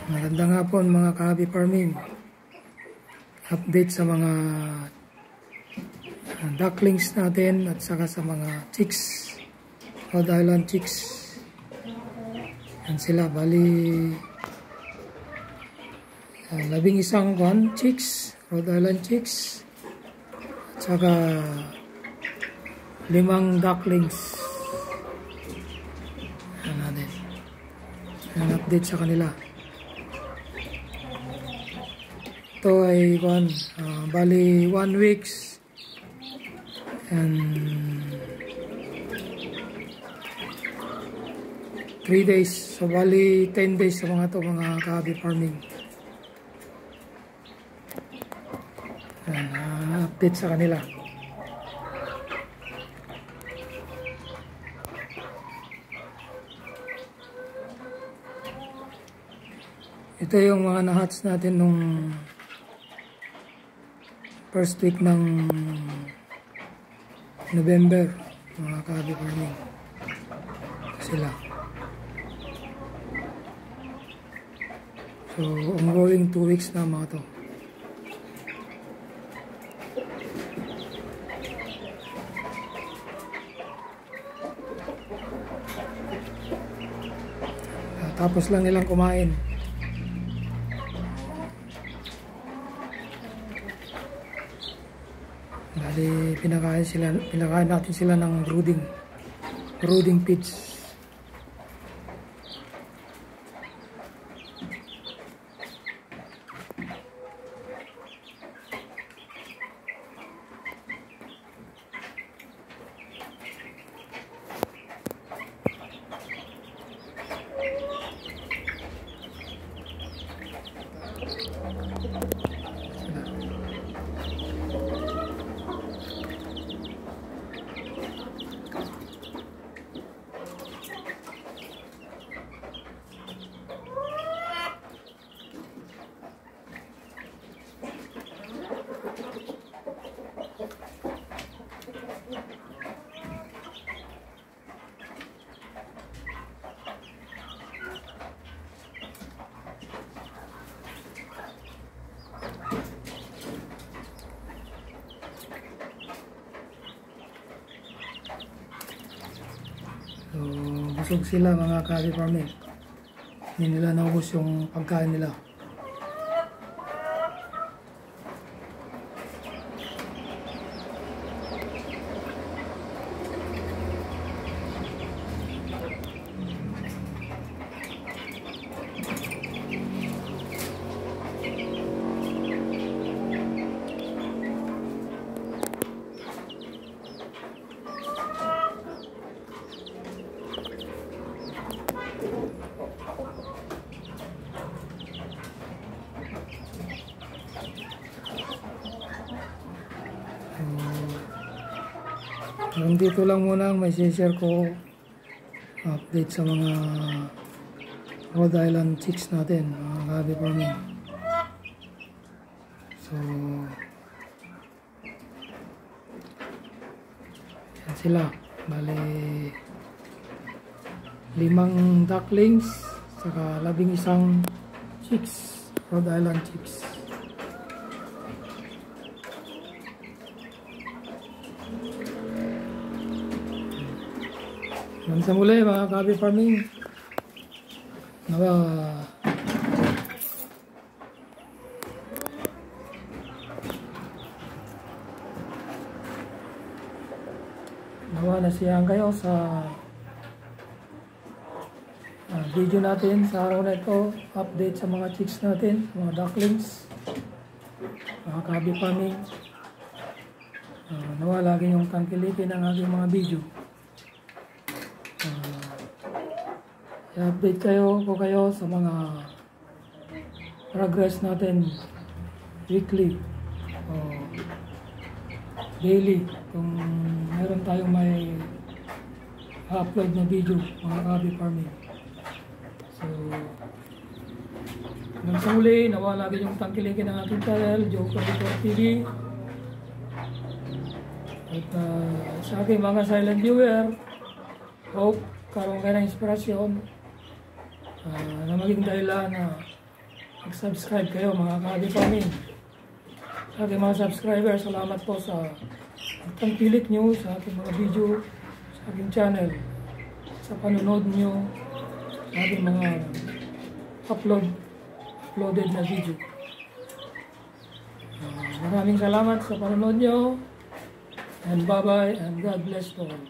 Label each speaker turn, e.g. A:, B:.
A: Magandang hapon mga ka-hobby farming. Update sa mga ducklings natin at saka sa mga chicks, Rhode Island chicks. Yan sila, bali 11 chicks, Rhode Island chicks, at saka 5 ducklings. Yan natin. Yan update sa kanila. Ito ay bali 1 weeks and 3 days. So bali 10 days sa mga to mga ka-hobby farming. Update sa kanila. Ito yung mga na-hatch natin nung first week ng November, mga ka-hobby farming. Ito sila. So, ongoing 2 weeks na mga to. Tapos lang nilang kumain. Bali, pinakain natin sila ng brooding feeds. So, busog sila mga ka-hobby farming. Hindi nila naubos yung pagkain nila. Dito lang muna ang may share ko update sa mga Rhode Island chicks natin, mga ka-hobby farming. So yan sila, bali 5 ducklings saka 11 chicks, Rhode Island chicks. Sa muli mga ka-hobby farming, nawa nasiyahan kayo sa video natin sa araw na ito. Update sa mga chicks natin, mga ducklings, mga ka-hobby farming. Nawa lagi yung tangkilikin ang aking mga video. I-update kayo sa mga progress natin weekly o daily kung meron tayong may upload na video mga ka-hobby farming. So hanggang sa huli, nawa lagi yung tangkilikin ng ating channel, Joker TV. At sa aking mga silent viewer, hope karoon kayo ng inspirasyon na maging dahilan na mag-subscribe kayo mga ka-Adi Farming. Sa ating mga subscribers, salamat po sa pagtangkilik nyo sa ating mga video, sa ating channel, sa panonood nyo, sa ating mga uploaded na video. Maraming salamat sa panonood nyo, and bye-bye, and God bless to all.